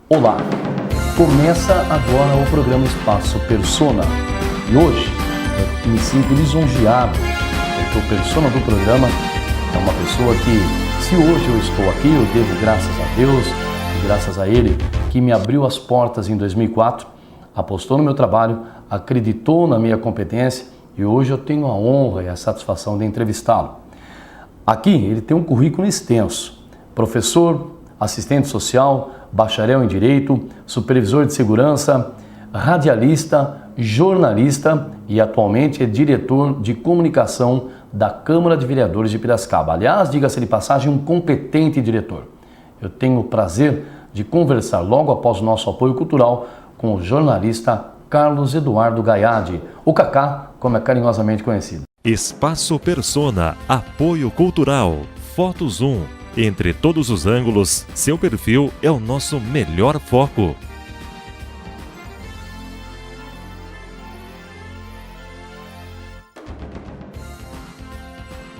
Olá, começa agora o programa Espaço Persona e hoje eu me sinto lisonjeado porque o persona do programa é uma pessoa que, se hoje eu estou aqui, eu devo graças a Deus e graças a Ele que me abriu as portas em 2004, apostou no meu trabalho, acreditou na minha competência e hoje eu tenho a honra e a satisfação de entrevistá-lo. Aqui ele tem um currículo extenso, professor, assistente social, bacharel em Direito, supervisor de segurança, radialista, jornalista e atualmente é diretor de comunicação da Câmara de Vereadores de Piracicaba. Aliás, diga-se de passagem, um competente diretor. Eu tenho o prazer de conversar logo após o nosso apoio cultural com o jornalista Carlos Eduardo Gaiade, o Cacá, como é carinhosamente conhecido. Espaço Persona, apoio cultural, Foto Zoom. Entre todos os ângulos, seu perfil é o nosso melhor foco.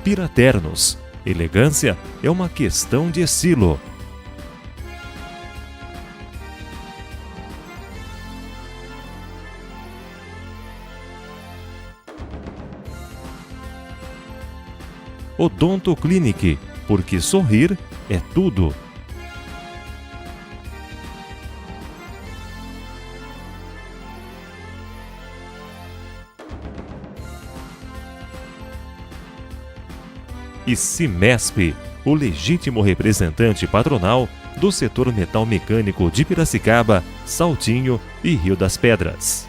Piraternos. Elegância é uma questão de estilo. Odonto Clinic, porque sorrir é tudo. E Cimesp, o legítimo representante patronal do setor metal mecânico de Piracicaba, Saltinho e Rio das Pedras.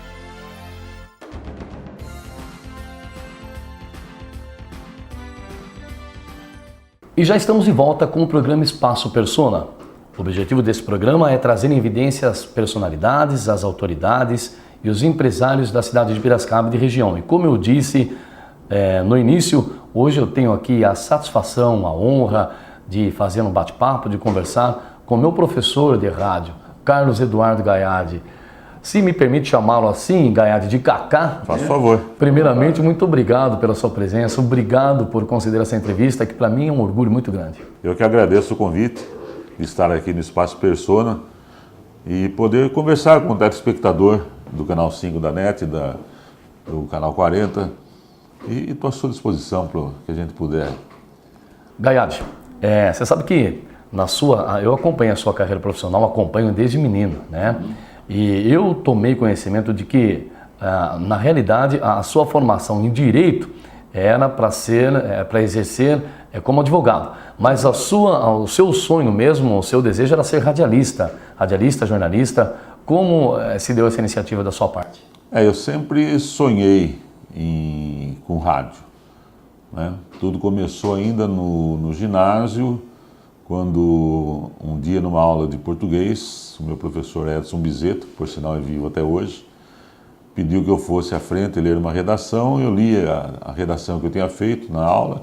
E já estamos de volta com o programa Espaço Persona. O objetivo desse programa é trazer em evidência as personalidades, as autoridades e os empresários da cidade de Piracicaba e de região. E como eu disse no início, hoje eu tenho aqui a satisfação, a honra de fazer um bate-papo, de conversar com meu professor de rádio, Carlos Eduardo Gaiade. Se me permite chamá-lo assim, Gaiade, de Cacá. Faz favor. Primeiramente, muito obrigado pela sua presença, obrigado por considerar essa entrevista, que para mim é um orgulho muito grande. Eu que agradeço o convite de estar aqui no Espaço Persona e poder conversar com o telespectador do Canal 5 da NET, do Canal 40, e estou à sua disposição para o que a gente puder. Gaiade, você sabe que eu acompanho a sua carreira profissional, acompanho desde menino, né? E eu tomei conhecimento de que, na realidade, a sua formação em Direito era para exercer como advogado. Mas o seu sonho mesmo, o seu desejo era ser radialista, jornalista. Como se deu essa iniciativa da sua parte? Eu sempre sonhei com rádio, né? Tudo começou ainda no ginásio, quando um dia numa aula de português, o meu professor Edson Bizeto, por sinal é vivo até hoje, pediu que eu fosse à frente ler uma redação. Eu li a redação que eu tinha feito na aula.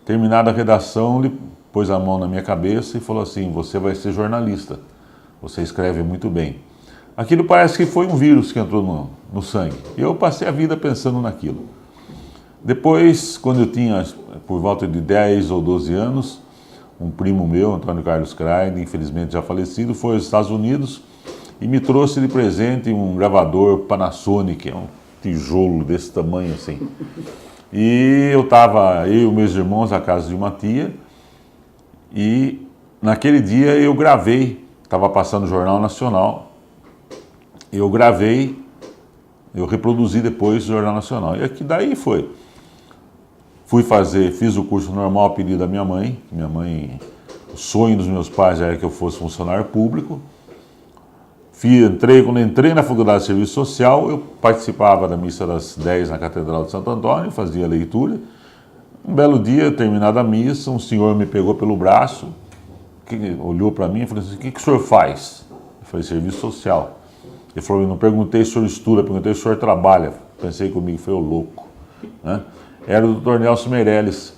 Terminada a redação, ele pôs a mão na minha cabeça e falou assim: você vai ser jornalista, você escreve muito bem. Aquilo parece que foi um vírus que entrou no sangue. Eu passei a vida pensando naquilo. Depois, quando eu tinha por volta de 10 ou 12 anos, um primo meu, Antônio Carlos Krein, infelizmente já falecido, foi aos Estados Unidos e me trouxe de presente um gravador Panasonic, um tijolo desse tamanho assim. E eu e meus irmãos à casa de uma tia, e naquele dia eu gravei, estava passando o Jornal Nacional, eu gravei, eu reproduzi depois o Jornal Nacional. E aqui daí foi. Fiz o curso normal a pedido da minha mãe. O sonho dos meus pais era que eu fosse funcionário público. Quando entrei na Faculdade de Serviço Social, eu participava da missa das 10 na Catedral de Santo Antônio, fazia leitura. Um belo dia, terminada a missa, um senhor me pegou pelo braço, olhou para mim e falou assim: o que o senhor faz? Eu falei: serviço social. Ele falou: eu não perguntei se o senhor estuda, perguntei se o senhor trabalha. Pensei comigo, foi o louco, né? Era o Dr. Nelson Meirelles,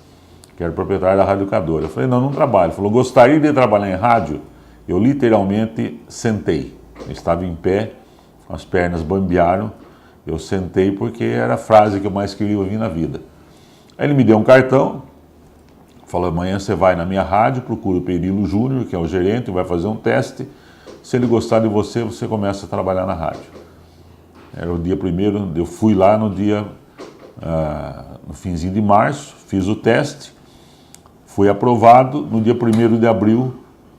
que era o proprietário da Rádio Educadora. Eu falei: não trabalho. Ele falou: gostaria de trabalhar em rádio? Eu literalmente sentei. Eu estava em pé, as pernas bambearam, eu sentei porque era a frase que eu mais queria ouvir na vida. Aí ele me deu um cartão, falou: amanhã você vai na minha rádio, procura o Perilo Júnior, que é o gerente, vai fazer um teste, se ele gostar de você, você começa a trabalhar na rádio. Era o dia primeiro, eu fui lá no dia, no finzinho de março, fiz o teste, fui aprovado. No dia 1º de abril,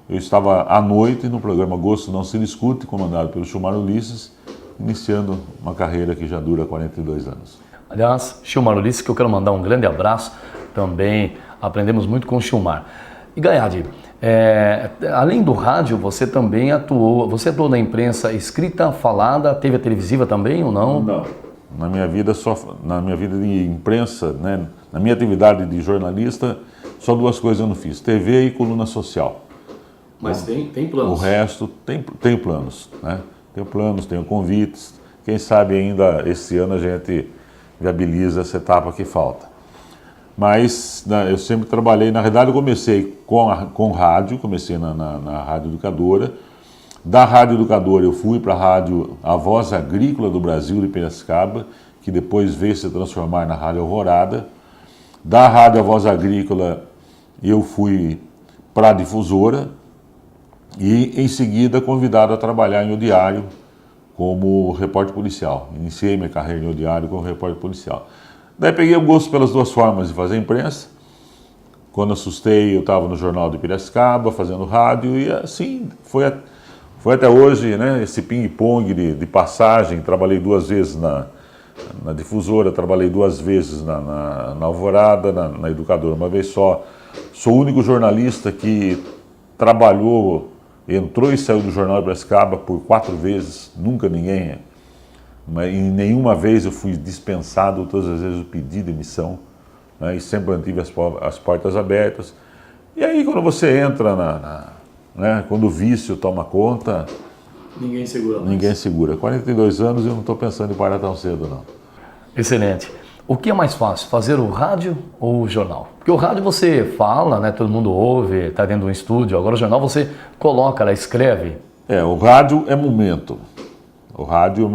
eu estava à noite no programa Gosto Não Se Discute, comandado pelo Chilmar Ulisses, iniciando uma carreira que já dura 42 anos. Aliás, Chilmar Ulisses, que eu quero mandar um grande abraço, também aprendemos muito com o Chilmar. E Gaiardi, além do rádio, você também atuou na imprensa escrita, falada, teve a televisiva também ou não? Não. Na minha vida de imprensa, né, na minha atividade de jornalista, só 2 coisas eu não fiz, TV e coluna social. Mas tem planos? O resto tem planos, né? Tenho planos, tenho convites. Quem sabe ainda esse ano a gente viabiliza essa etapa que falta. Mas eu sempre trabalhei, na realidade eu comecei com rádio, comecei na Rádio Educadora. Da Rádio Educadora eu fui para a rádio A Voz Agrícola do Brasil de Piracicaba, que depois veio se transformar na Rádio Alvorada. Da Rádio A Voz Agrícola eu fui para a Difusora e em seguida convidado a trabalhar em O Diário como repórter policial. Iniciei minha carreira em O Diário como repórter policial. Daí peguei o gosto pelas 2 formas de fazer imprensa. Quando assustei, eu estava no Jornal de Piracicaba, fazendo rádio, e assim foi até hoje, né? Esse ping-pong de passagem. Trabalhei 2 vezes na Difusora, trabalhei 2 vezes na Alvorada, na Educadora, uma vez só. Sou o único jornalista que trabalhou, entrou e saiu do Jornal de Piracicaba por 4 vezes, nunca ninguém... Mas em nenhuma vez eu fui dispensado, todas as vezes eu pedi demissão, né, e sempre mantive as portas abertas. E aí quando você entra né, quando o vício toma conta... Ninguém segura mais. Ninguém segura. 42 anos e eu não estou pensando em parar tão cedo, não. Excelente. O que é mais fácil, fazer o rádio ou o jornal? Porque o rádio você fala, né, todo mundo ouve, está dentro de um estúdio. Agora o jornal você coloca, escreve. O rádio é momento. O rádio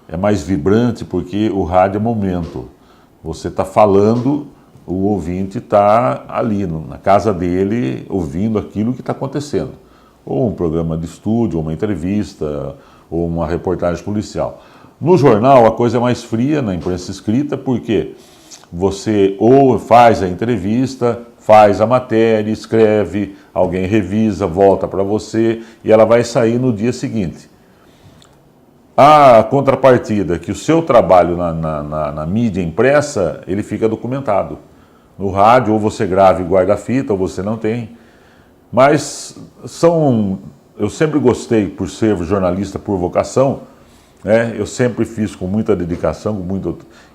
é mais vibrante porque o rádio é momento. Você está falando, o ouvinte está ali na casa dele ouvindo aquilo que está acontecendo. Ou um programa de estúdio, ou uma entrevista, ou uma reportagem policial. No jornal a coisa é mais fria, na imprensa escrita, porque você ou faz a entrevista, faz a matéria, escreve, alguém revisa, volta para você e ela vai sair no dia seguinte. A contrapartida, que o seu trabalho na mídia impressa, ele fica documentado. No rádio, ou você grava e guarda a fita, ou você não tem. Mas eu sempre gostei, por ser jornalista por vocação, né, eu sempre fiz com muita dedicação,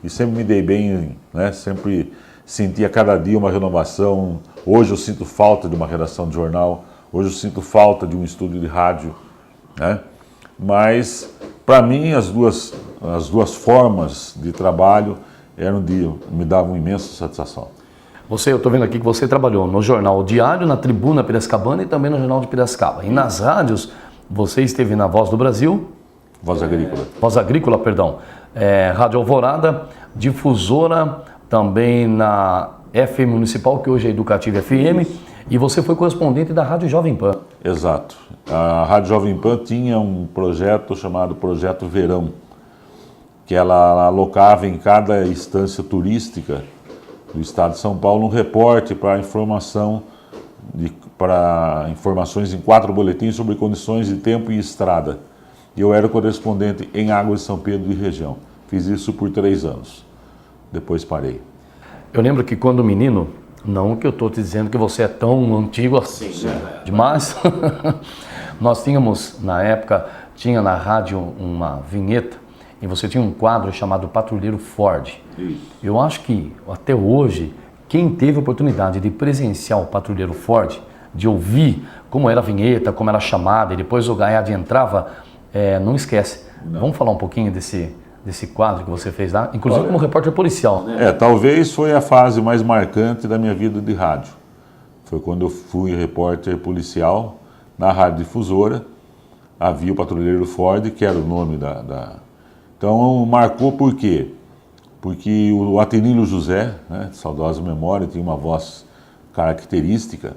e sempre me dei bem, né, sempre senti a cada dia uma renovação. Hoje eu sinto falta de uma redação de jornal, hoje eu sinto falta de um estúdio de rádio, né? Mas, para mim, as duas formas de trabalho me davam imensa satisfação. Eu estou vendo aqui que você trabalhou no Jornal Diário, na Tribuna Piracicabana e também no Jornal de Piracicaba. E nas rádios, você esteve na Voz do Brasil. Voz Agrícola. Voz Agrícola, perdão. Rádio Alvorada, Difusora, também na FM Municipal, que hoje é Educativa FM. E você foi correspondente da Rádio Jovem Pan. Exato. A Rádio Jovem Pan tinha um projeto chamado Projeto Verão, que ela alocava em cada instância turística do estado de São Paulo um repórter para informações em 4 boletins sobre condições de tempo e estrada. E eu era correspondente em Águas de São Pedro e região. Fiz isso por 3 anos. Depois parei. Eu lembro que quando menino, não que eu estou te dizendo que você é tão antigo assim, né? Demais. Nós tínhamos, na época, tinha na rádio uma vinheta e você tinha um quadro chamado Patrulheiro Ford. Isso. Eu acho que, até hoje, quem teve a oportunidade de presenciar o Patrulheiro Ford, de ouvir como era a vinheta, como era a chamada, e depois o Gaiardi entrava, não esquece. Não. Vamos falar um pouquinho desse quadro que você fez lá, inclusive como repórter policial, né? Talvez foi a fase mais marcante da minha vida de rádio. Foi quando eu fui repórter policial na Rádio Difusora. Havia o Patrulheiro Ford, que era o nome da... Então marcou por quê? Porque o Atenilio José, né, de saudosa memória, tinha uma voz característica,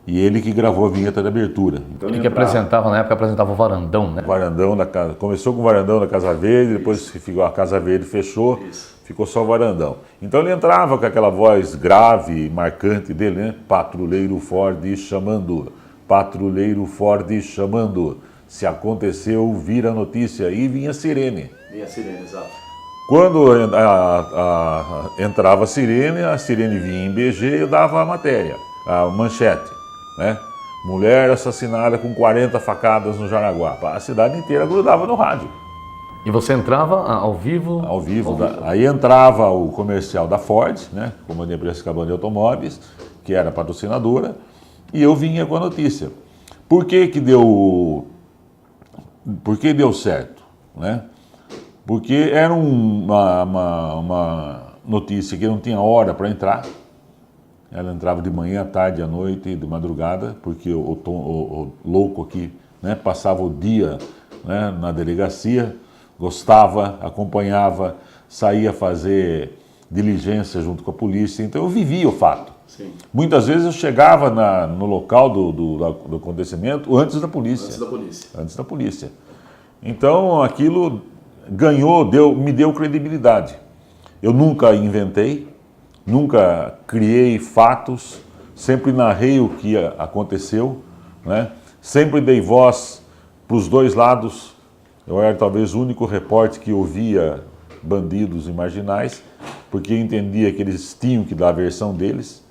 e ele que gravou a vinheta de abertura. Então, Ele que apresentava, na época, apresentava o Varandão, né? Varandão da casa, começou com o Varandão da Casa Verde, depois ficou a Casa Verde fechou, ficou só o Varandão. Então ele entrava com aquela voz grave e marcante dele, né? Patrulheiro Ford chamando, patrulheiro Ford chamando. Se aconteceu, vira notícia. E vinha a sirene. Vinha a sirene, exato. Quando entrava a sirene vinha em BG e eu dava a matéria, a manchete, né? Mulher assassinada com 40 facadas no Jaraguá. A cidade inteira grudava no rádio. E você entrava ao vivo? Ao vivo. Aí entrava o comercial da Ford, né? Companhia Piracicabana de Automóveis, que era patrocinadora, e eu vinha com a notícia. Por que deu certo, né? Porque era uma notícia que não tinha hora para entrar. Ela entrava de manhã, à tarde, à noite, de madrugada, porque o louco aqui, né, passava o dia, né, na delegacia, gostava, acompanhava, saía fazer diligência junto com a polícia. Então eu vivia o fato. Sim. Muitas vezes eu chegava no local do acontecimento antes da polícia. Antes da polícia. Então aquilo me deu credibilidade. Eu nunca inventei, nunca criei fatos, sempre narrei o que aconteceu, né? Sempre dei voz para os dois lados. Eu era talvez o único repórter que ouvia bandidos e marginais, porque entendia que eles tinham que dar a versão deles,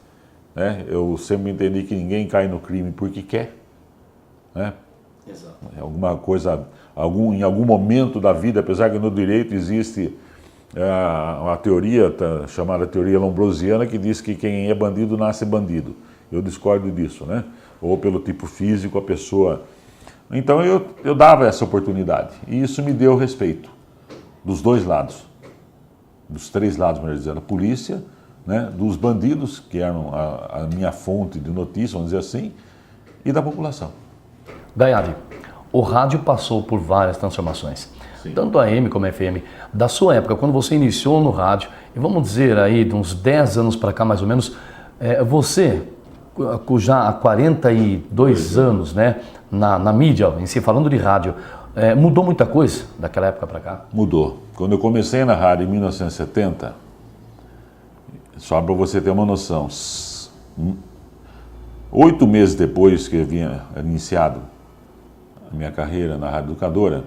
né? Eu sempre entendi que ninguém cai no crime porque quer, né? Exato. Alguma coisa, em algum momento da vida, apesar que no direito existe uma teoria chamada teoria lombrosiana, que diz que quem é bandido nasce bandido. Eu discordo disso, né? Ou pelo tipo físico a pessoa... Então eu dava essa oportunidade, e isso me deu respeito dos dois lados, dos três lados, melhor dizendo, a polícia, né, dos bandidos, que eram a minha fonte de notícia, vamos dizer assim, e da população. Gaiade, o rádio passou por várias transformações, sim, tanto a AM como a FM. Da sua época, quando você iniciou no rádio, e vamos dizer aí de uns 10 anos para cá mais ou menos, você, já há 42 anos, né, na mídia, em si, falando de rádio, mudou muita coisa daquela época para cá? Mudou. Quando eu comecei na rádio em 1970, só para você ter uma noção, 8 meses depois que eu havia iniciado a minha carreira na Rádio Educadora,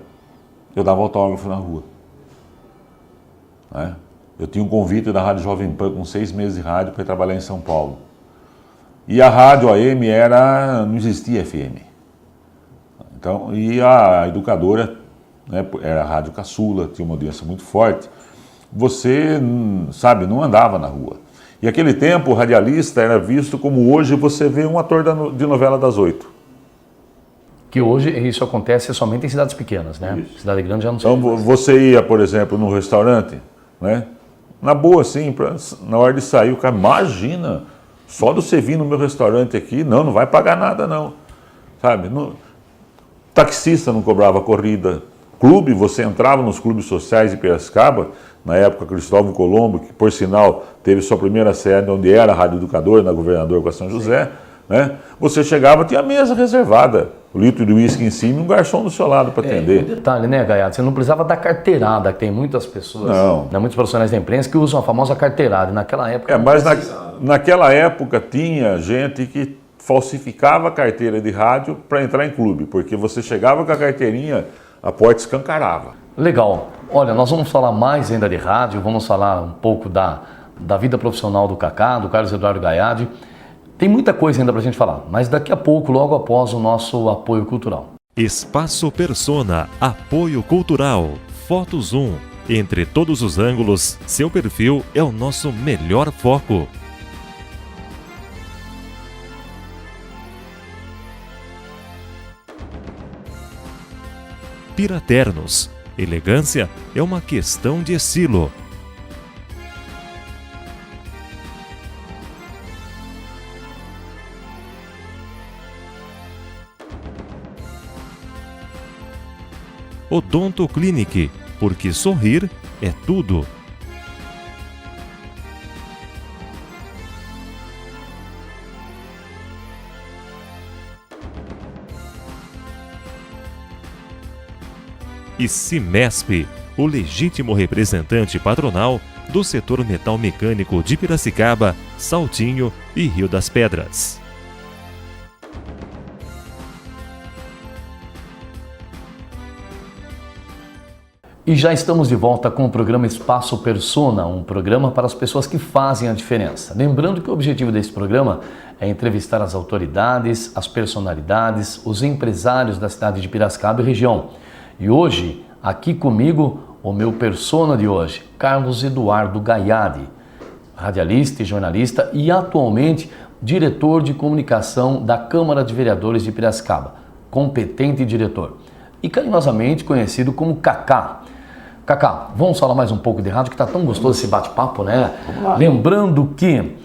eu dava autógrafo na rua, né? Eu tinha um convite da Rádio Jovem Pan com 6 meses de rádio para ir trabalhar em São Paulo. E a rádio AM não existia FM. Então, e a Educadora, né, era a rádio caçula, tinha uma audiência muito forte. Você, sabe, não andava na rua. E naquele tempo o radialista era visto como hoje você vê um ator de novela das 8. Que hoje isso acontece somente em cidades pequenas, né? Isso. Cidade grande já não sei. Então você ia, por exemplo, num restaurante, né? Na boa, assim, na hora de sair, o cara, imagina, só de você vir no meu restaurante aqui, não vai pagar nada não, sabe? Taxista não cobrava corrida, clube, você entrava nos clubes sociais de Piracicaba, na época Cristóvão Colombo, que por sinal teve sua primeira sede onde era a Rádio Educadora, na Governador com a São José, né? Você chegava, tinha a mesa reservada, o litro de uísque em cima e um garçom do seu lado para atender. Um detalhe, né, Gaiade? Você não precisava da carteirada, que tem muitas pessoas, né, muitos profissionais da imprensa que usam a famosa carteirada. Naquela época... mas naquela época tinha gente que falsificava a carteira de rádio para entrar em clube, porque você chegava com a carteirinha, a porta escancarava. Legal. Olha, nós vamos falar mais ainda de rádio, vamos falar um pouco da vida profissional do Cacá, do Carlos Eduardo Gaiade. Tem muita coisa ainda para a gente falar, mas daqui a pouco, logo após o nosso apoio cultural. Espaço Persona, apoio cultural, Foto Zoom. Entre todos os ângulos, seu perfil é o nosso melhor foco. Piraternos, elegância é uma questão de estilo. Odonto Clinic, porque sorrir é tudo. e Cimesp, o legítimo representante patronal do setor metal mecânico de Piracicaba, Saltinho e Rio das Pedras. E já estamos de volta com o programa Espaço Persona, um programa para as pessoas que fazem a diferença. Lembrando que o objetivo desse programa é entrevistar as autoridades, as personalidades, os empresários da cidade de Piracicaba e região. E hoje, aqui comigo, o meu persona de hoje, Carlos Eduardo Gaiade, radialista e jornalista e atualmente diretor de comunicação da Câmara de Vereadores de Piracicaba, competente diretor, e carinhosamente conhecido como Cacá. Cacá, vamos falar mais um pouco de rádio, que está tão gostoso esse bate-papo, né? Lembrando que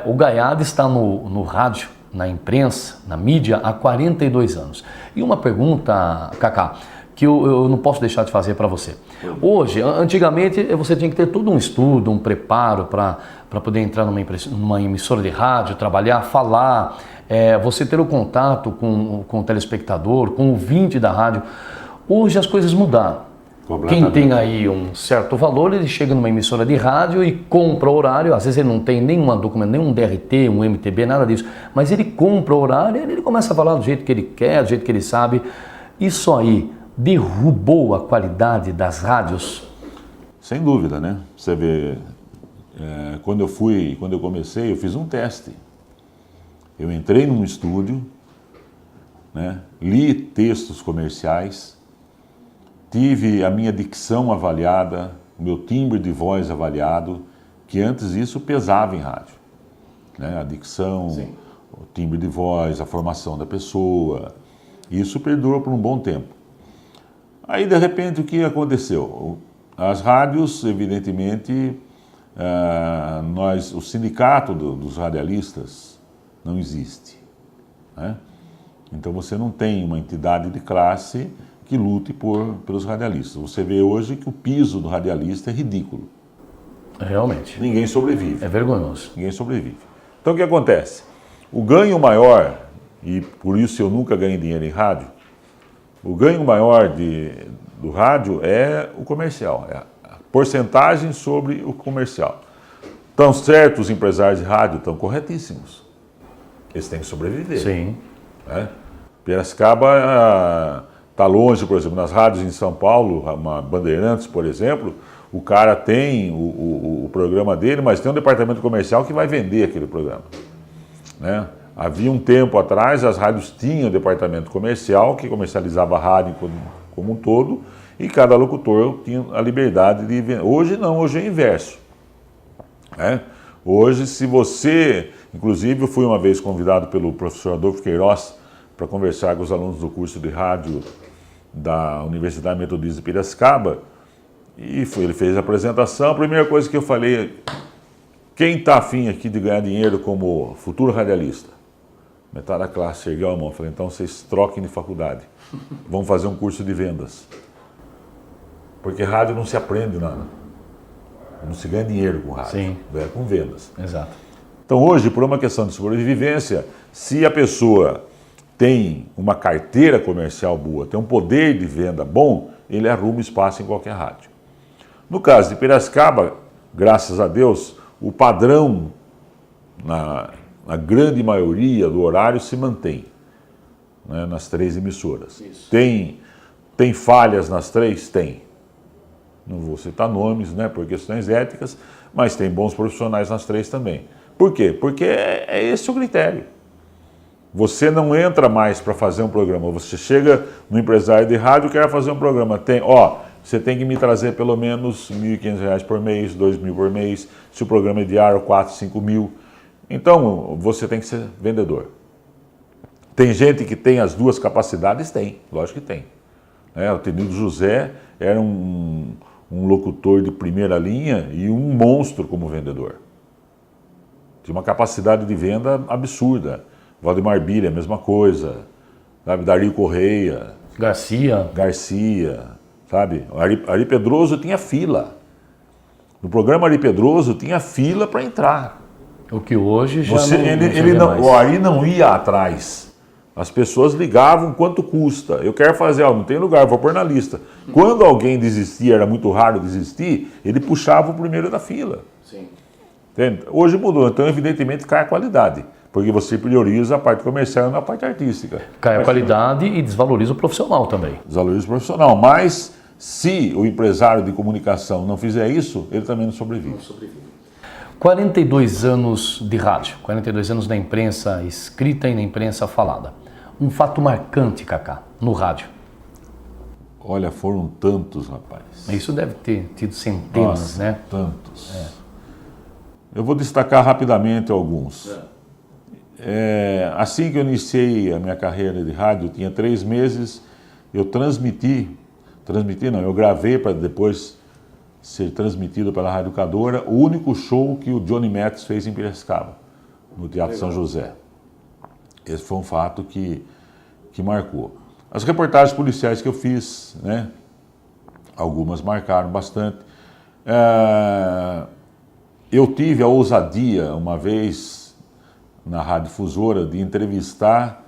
o Gaiade está no rádio, na imprensa, na mídia, há 42 anos. E uma pergunta, Cacá, que eu não posso deixar de fazer para você. Hoje, antigamente, você tinha que ter todo um estudo, um preparo para poder entrar numa emissora de rádio, trabalhar, falar, você ter o contato com o telespectador, com o ouvinte da rádio. Hoje as coisas mudaram. Quem tem aí um certo valor, ele chega numa emissora de rádio e compra o horário. Às vezes ele não tem nenhum documento, nenhum DRT, um MTB, nada disso. Mas ele compra o horário e ele começa a falar do jeito que ele quer, do jeito que ele sabe. Isso aí derrubou a qualidade das rádios? Sem dúvida, né? Você vê, quando eu comecei, eu fiz um teste. Eu entrei num estúdio, né? Li textos comerciais, tive a minha dicção avaliada, o meu timbre de voz avaliado, que antes isso pesava em rádio, né? A dicção, sim, o timbre de voz, a formação da pessoa, isso perdurou por um bom tempo. Aí, de repente, o que aconteceu? As rádios, evidentemente, o sindicato dos radialistas não existe, né? Então, você não tem uma entidade de classe que lute pelos radialistas. Você vê hoje que o piso do radialista é ridículo. Realmente. Ninguém sobrevive. É vergonhoso. Ninguém sobrevive. Então, o que acontece? O ganho maior, e por isso eu nunca ganhei dinheiro em rádio, o ganho maior do rádio é o comercial, é a porcentagem sobre o comercial. Estão certos os empresários de rádio, estão corretíssimos. Eles têm que sobreviver. Sim. Né? Piracicaba está longe, por exemplo, nas rádios em São Paulo, uma Bandeirantes, por exemplo, o cara tem o programa dele, mas tem um departamento comercial que vai vender aquele programa. Né? Havia um tempo atrás, as rádios tinham departamento comercial que comercializava a rádio como um todo e cada locutor tinha a liberdade de vender. Hoje não, hoje é o inverso. Né? Hoje, se você... Inclusive, eu fui uma vez convidado pelo professor Adolfo Queiroz para conversar com os alunos do curso de rádio da Universidade Metodista de Piracicaba e ele fez a apresentação. A primeira coisa que eu falei, quem está afim aqui de ganhar dinheiro como futuro radialista? Metade da classe ergueu a mão. Eu falei, então vocês troquem de faculdade. Vamos fazer um curso de vendas. Porque rádio não se aprende nada. Não se ganha dinheiro com rádio. Sim. Ganha com vendas. Exato. Então hoje, por uma questão de sobrevivência, se a pessoa tem uma carteira comercial boa, tem um poder de venda bom, ele arruma espaço em qualquer rádio. No caso de Piracicaba, graças a Deus, o padrão, na grande maioria do horário, se mantém, né, nas 3 emissoras. Isso. Tem falhas nas 3? Tem. Não vou citar nomes, né, por questões éticas, mas tem bons profissionais nas 3 também. Por quê? Porque é esse o critério. Você não entra mais para fazer um programa. Você chega no empresário de rádio e quer fazer um programa. Você tem que me trazer pelo menos R$ 1.500 por mês, R$ 2.000 por mês. Se o programa é diário, 4, 5 mil. Então, você tem que ser vendedor. Tem gente que tem as duas capacidades? Tem, lógico que tem. O Tenildo José era um locutor de primeira linha e um monstro como vendedor. Tinha uma capacidade de venda absurda. Valdemar Bilha, a mesma coisa, sabe? Dario Correia. Garcia, sabe? Ari Pedroso tinha fila. No programa Ari Pedroso tinha fila para entrar. O que hoje já o Ari não ia atrás As pessoas ligavam quanto custa. Eu quero fazer, não tem lugar, vou pôr na lista. Quando alguém desistia, era muito raro desistir, ele puxava o primeiro da fila. Sim. Entende? Hoje mudou, então evidentemente cai a qualidade, porque você prioriza a parte comercial e não a parte artística. Cai a qualidade e desvaloriza o profissional também. Desvaloriza o profissional, mas se o empresário de comunicação não fizer isso, ele também não sobrevive. 42 anos de rádio, 42 anos na imprensa escrita e na imprensa falada. Um fato marcante, Cacá, no rádio. Olha, foram tantos, rapaz. Isso deve ter tido centenas, Nossa, né? Tantos. Eu vou destacar rapidamente alguns. Assim que eu iniciei a minha carreira de rádio, tinha 3 meses, eu eu gravei para depois ser transmitido pela Rádio Educadora, o único show que o Johnny Metz fez em Piracicaba, no Teatro São José. Esse foi um fato que marcou. As reportagens policiais que eu fiz, né, algumas marcaram bastante. Eu tive a ousadia, uma vez, na Rádio Difusora, de entrevistar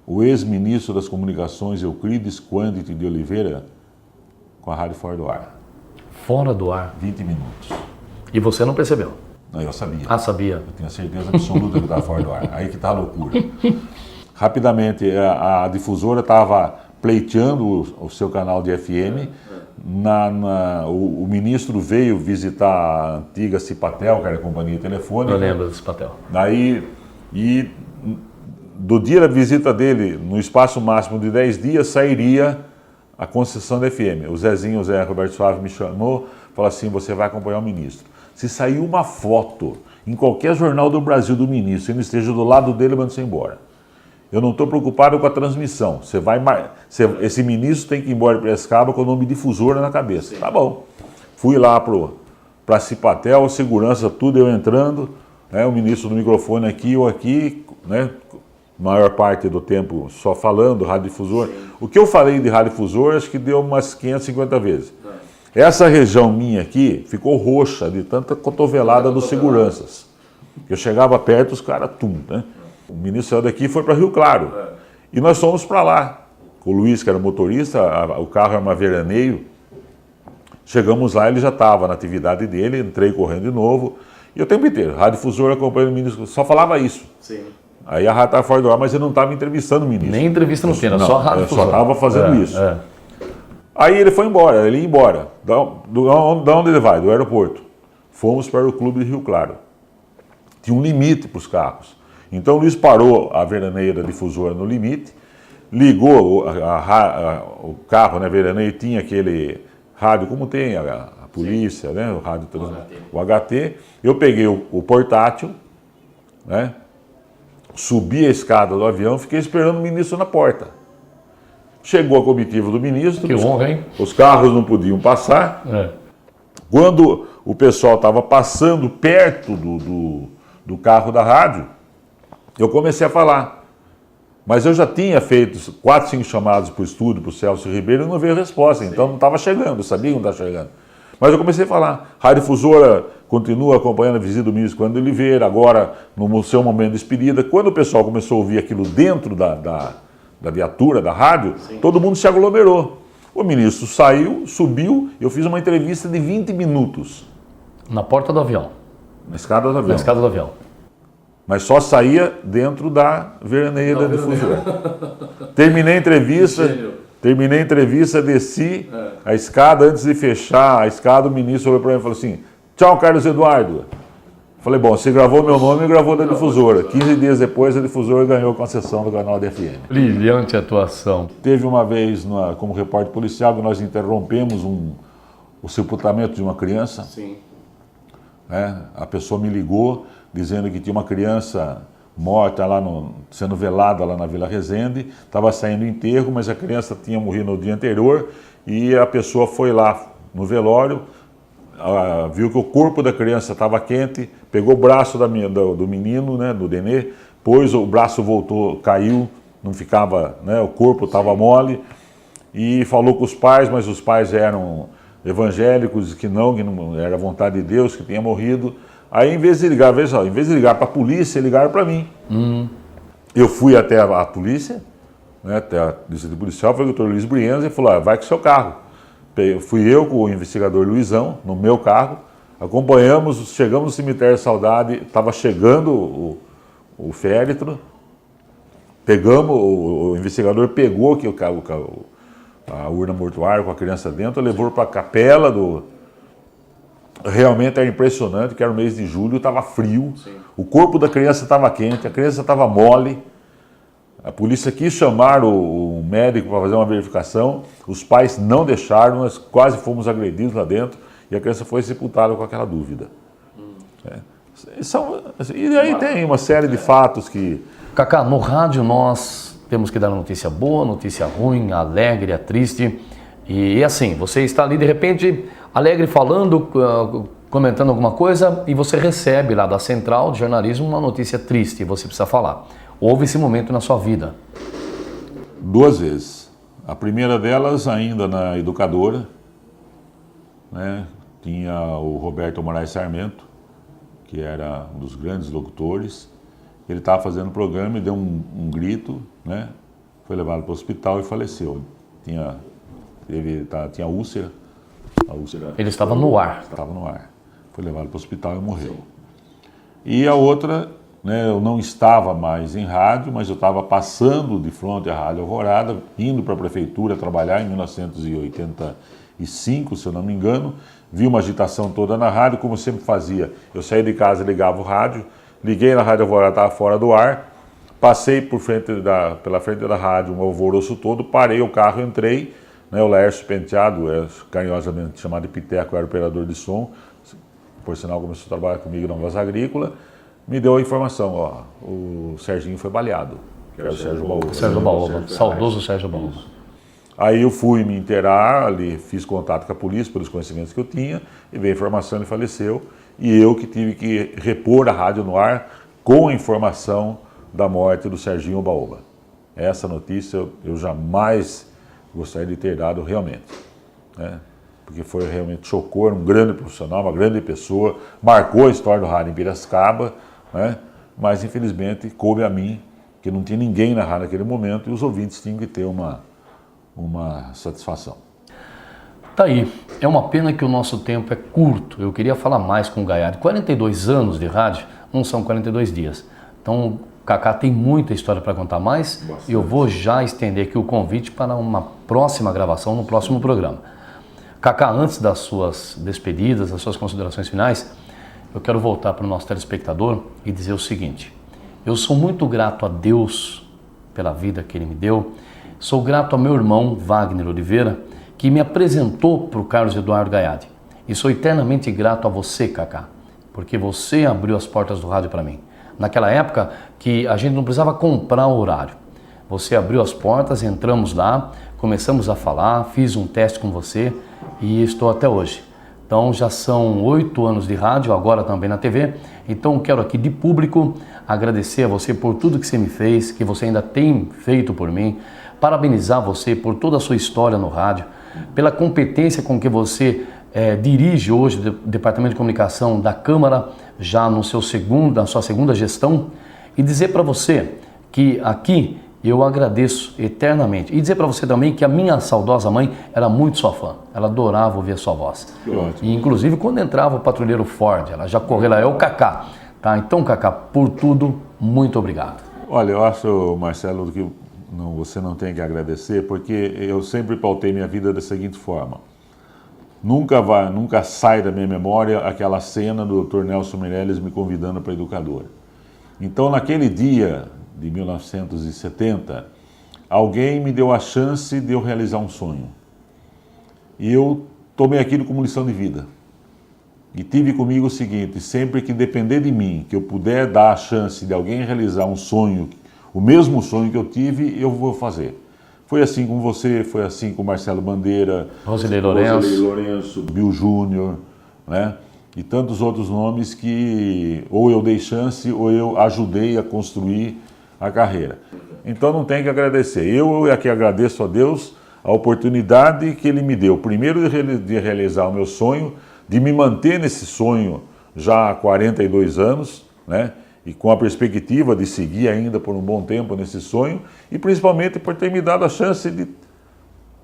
o ex-ministro das Comunicações, Euclides Quandt de Oliveira, com a Rádio Fora do Ar. Fora do ar. 20 minutos. E você não percebeu? Não, eu sabia. Ah, sabia. Eu tinha certeza absoluta que estava fora do ar. Aí que está a loucura. Rapidamente, a difusora estava pleiteando o seu canal de FM. O ministro veio visitar a antiga Cipatel, que era a companhia telefônica. Eu lembro do Cipatel. E do dia da visita dele, no espaço máximo de 10 dias, sairia a concessão da FM. O Zé Roberto Suave me chamou, falou assim, você vai acompanhar o ministro. Se sair uma foto em qualquer jornal do Brasil do ministro, ele esteja do lado dele, manda você embora. Eu não estou preocupado com a transmissão. Esse ministro tem que ir embora para Piracicaba com o nome Difusora na cabeça. Sim. Tá bom. Fui lá para Cipatel, segurança, tudo, eu entrando, né, o ministro do microfone aqui, eu aqui, né, maior parte do tempo só falando, radiodifusor. Sim. O que eu falei de radiodifusor, acho que deu umas 550 vezes. Essa região minha aqui ficou roxa de tanta cotovelada dos seguranças. Eu chegava perto, os caras, né? O ministro saiu daqui e foi para Rio Claro. E nós fomos para lá. O Luiz, que era o motorista, o carro era uma veraneio. Chegamos lá, ele já estava na atividade dele, entrei correndo de novo. E o tempo inteiro, radiodifusor acompanhando o ministro, só falava isso. Sim. Aí a rádio estava fora do ar, mas ele não estava entrevistando o ministro. Nem entrevista no fim, só rádio. Eu só estava fazendo isso. Aí ele foi embora, ele ia embora. Da onde ele vai? Do aeroporto. Fomos para o Clube de Rio Claro. Tinha um limite para os carros. Então o Luiz parou a veraneia da difusora no limite, ligou o carro, né, veraneio, tinha aquele rádio, como tem a polícia, né, o rádio, o HT. Eu peguei o portátil, né, subi a escada do avião, fiquei esperando o ministro na porta. Chegou a comitiva do ministro. Que honra, hein? Os carros não podiam passar. Quando o pessoal estava passando perto do carro da rádio, eu comecei a falar. Mas eu já tinha feito 4, 5 chamadas para o estúdio, para o Celso Ribeiro, e não veio resposta. Sim. Então não estava chegando, eu sabia que não estava chegando. Mas eu comecei a falar. Rádio Difusora continua acompanhando a visita do ministro Quandt de Oliveira, agora no seu momento de despedida. Quando o pessoal começou a ouvir aquilo dentro da viatura, da rádio, sim, todo mundo se aglomerou. O ministro saiu, subiu, eu fiz uma entrevista de 20 minutos. Na porta do avião? Na escada do avião. Na escada do avião. Mas só saía dentro da veraneia da difusora. Terminei a entrevista, desci a escada, antes de fechar a escada, o ministro olhou para mim e falou assim, tchau, Carlos Eduardo. Falei, bom, você gravou meu nome e gravou da difusora. 15 dias depois, a difusora ganhou a concessão do canal da FM. Brilhante atuação. Teve uma vez, como repórter policial, que nós interrompemos o sepultamento de uma criança. Sim. A pessoa me ligou, dizendo que tinha uma criança morta lá, sendo velada lá na Vila Resende. Estava saindo o enterro, mas a criança tinha morrido no dia anterior. E a pessoa foi lá no velório, viu que o corpo da criança estava quente, pegou o braço do menino, né, do Denê, pôs, o braço voltou, caiu, não ficava, né, o corpo estava mole, e falou com os pais, mas os pais eram evangélicos, que não era vontade de Deus, que tinha morrido. Aí, em vez de ligar, veja só, em vez de ligar para a polícia, ligaram para mim. Eu fui até a polícia, né, até a polícia policial, foi o doutor Luiz Brienza e falou, vai com o seu carro. Fui eu com o investigador Luizão, no meu carro, acompanhamos, chegamos no cemitério Saudade, estava chegando o féretro, pegamos, o investigador pegou aqui a urna mortuária com a criança dentro, levou para a capela Realmente era impressionante, que era o mês de julho, estava frio, sim, o corpo da criança estava quente, a criança estava mole. A polícia quis chamar o médico para fazer uma verificação, os pais não deixaram, nós quase fomos agredidos lá dentro e a criança foi sepultada com aquela dúvida. E aí tem uma série de fatos que... Cacá, no rádio nós temos que dar a notícia boa, notícia ruim, a alegre, a triste. E assim, você está ali de repente alegre falando, comentando alguma coisa e você recebe lá da central de jornalismo uma notícia triste e você precisa falar. Houve esse momento na sua vida? 2 vezes. A primeira delas ainda na Educadora, né? Tinha o Roberto Moraes Sarmento, que era um dos grandes locutores. Ele estava fazendo o programa e deu um grito, né? Foi levado para o hospital e faleceu. Tinha úlcera. A úlcera. Ele estava no ar. Estava no ar. Foi levado para o hospital e morreu. E a outra, né, eu não estava mais em rádio, mas eu estava passando de frente à Rádio Alvorada, indo para a prefeitura trabalhar em 1985, se eu não me engano. Vi uma agitação toda na rádio, como eu sempre fazia. Eu saía de casa, ligava o rádio, liguei na Rádio Alvorada, estava fora do ar, passei pela frente da rádio, um alvoroço todo, parei o carro, entrei, né, o Laércio Penteado, carinhosamente chamado de Piteco, era operador de som, por sinal começou a trabalhar comigo na Voz Agrícola, me deu a informação, ó, o Serginho foi baleado, que era o Sérgio Baúba. Sérgio Baúba, saudoso Sérgio Baúba. Aí eu fui me inteirar, ali fiz contato com a polícia pelos conhecimentos que eu tinha, e veio a informação, ele faleceu, e eu que tive que repor a rádio no ar com a informação da morte do Serginho Baúba. Essa notícia eu jamais gostaria de ter dado realmente, né? Porque foi realmente chocou, era um grande profissional, uma grande pessoa, marcou a história do rádio em Piracicaba, né? Mas infelizmente coube a mim, que não tinha ninguém na rádio naquele momento, e os ouvintes tinham que ter uma satisfação. Tá aí, é uma pena que o nosso tempo é curto, eu queria falar mais com o Gaiardi. 42 anos de rádio não são 42 dias, então o Cacá tem muita história para contar mais. Bastante. E eu vou já estender aqui o convite para uma próxima gravação, no próximo programa. Cacá, antes das suas despedidas, das suas considerações finais, eu quero voltar para o nosso telespectador e dizer o seguinte: eu sou muito grato a Deus pela vida que Ele me deu, sou grato ao meu irmão Wagner Oliveira, que me apresentou para o Carlos Eduardo Gaiardi, e sou eternamente grato a você, Cacá, porque você abriu as portas do rádio para mim. Naquela época que a gente não precisava comprar o horário. Você abriu as portas, entramos lá, começamos a falar, fiz um teste com você e estou até hoje. Então já são 8 anos de rádio, agora também na TV. Então quero aqui de público agradecer a você por tudo que você me fez, que você ainda tem feito por mim. Parabenizar você por toda a sua história no rádio, pela competência com que você dirige hoje o Departamento de Comunicação da Câmara, já na sua segunda gestão, e dizer para você que aqui eu agradeço eternamente. E dizer para você também que a minha saudosa mãe era muito sua fã, ela adorava ouvir a sua voz. E inclusive quando entrava o patrulheiro Ford, ela já corria lá, é o Cacá. Tá? Então, Cacá, por tudo, muito obrigado. Olha, eu acho, Marcelo, que você não tem que agradecer, porque eu sempre pautei minha vida da seguinte forma. Nunca sai da minha memória aquela cena do Dr. Nelson Meirelles me convidando para a Educadora. Então, naquele dia de 1970, alguém me deu a chance de eu realizar um sonho. E eu tomei aquilo como lição de vida. E tive comigo o seguinte: sempre que depender de mim, que eu puder dar a chance de alguém realizar um sonho, o mesmo sonho que eu tive, eu vou fazer. Foi assim com você, foi assim com Marcelo Bandeira, Rosilei Lourenço, Bill Júnior, né? E tantos outros nomes que ou eu dei chance ou eu ajudei a construir a carreira. Então não tem que agradecer. Eu aqui agradeço a Deus a oportunidade que Ele me deu. Primeiro de realizar o meu sonho, de me manter nesse sonho já há 42 anos, né? e com a perspectiva de seguir ainda por um bom tempo nesse sonho, e principalmente por ter me dado a chance de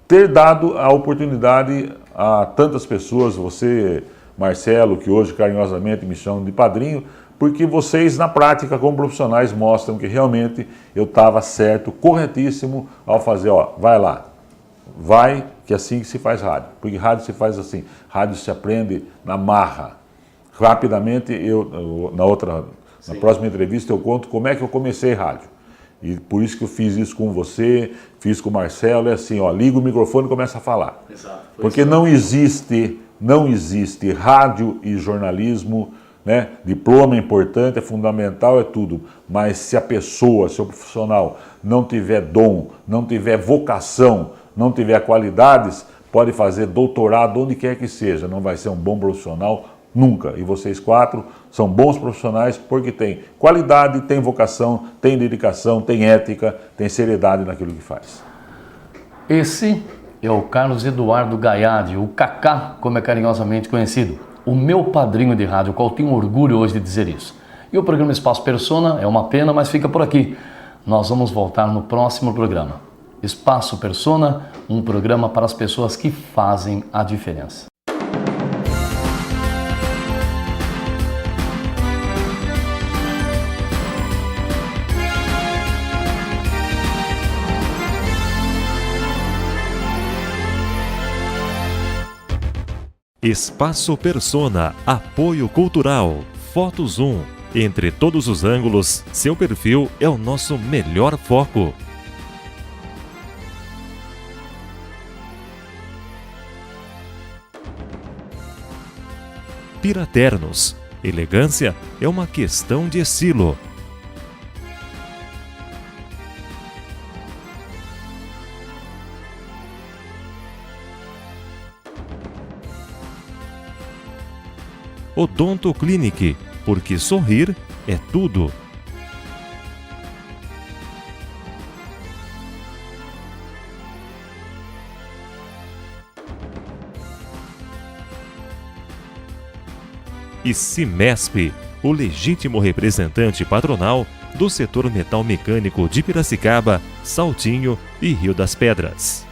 ter dado a oportunidade a tantas pessoas, você, Marcelo, que hoje carinhosamente me chamam de padrinho, porque vocês na prática como profissionais mostram que realmente eu estava certo, corretíssimo ao fazer, vai lá, vai, que é assim que se faz rádio, porque rádio se faz assim, rádio se aprende na marra. Rapidamente, na próxima entrevista eu conto como é que eu comecei rádio. E por isso que eu fiz isso com você, fiz com o Marcelo, é assim, liga o microfone e começa a falar. Exato, porque não existe rádio e jornalismo, né? Diploma é importante, é fundamental, é tudo. Mas se a pessoa, se o profissional não tiver dom, não tiver vocação, não tiver qualidades, pode fazer doutorado onde quer que seja, não vai ser um bom profissional nunca. E vocês 4 são bons profissionais porque têm qualidade, têm vocação, têm dedicação, têm ética, têm seriedade naquilo que faz. Esse é o Carlos Eduardo Gaiardi, o Cacá, como é carinhosamente conhecido. O meu padrinho de rádio, o qual tenho orgulho hoje de dizer isso. E o programa Espaço Persona é uma pena, mas fica por aqui. Nós vamos voltar no próximo programa. Espaço Persona, um programa para as pessoas que fazem a diferença. Espaço Persona, apoio cultural, Foto Zoom. Entre todos os ângulos, seu perfil é o nosso melhor foco. Piraternos, elegância é uma questão de estilo. Odonto Clinic, porque sorrir é tudo. E Cimesp, o legítimo representante patronal do setor metal mecânico de Piracicaba, Saltinho e Rio das Pedras.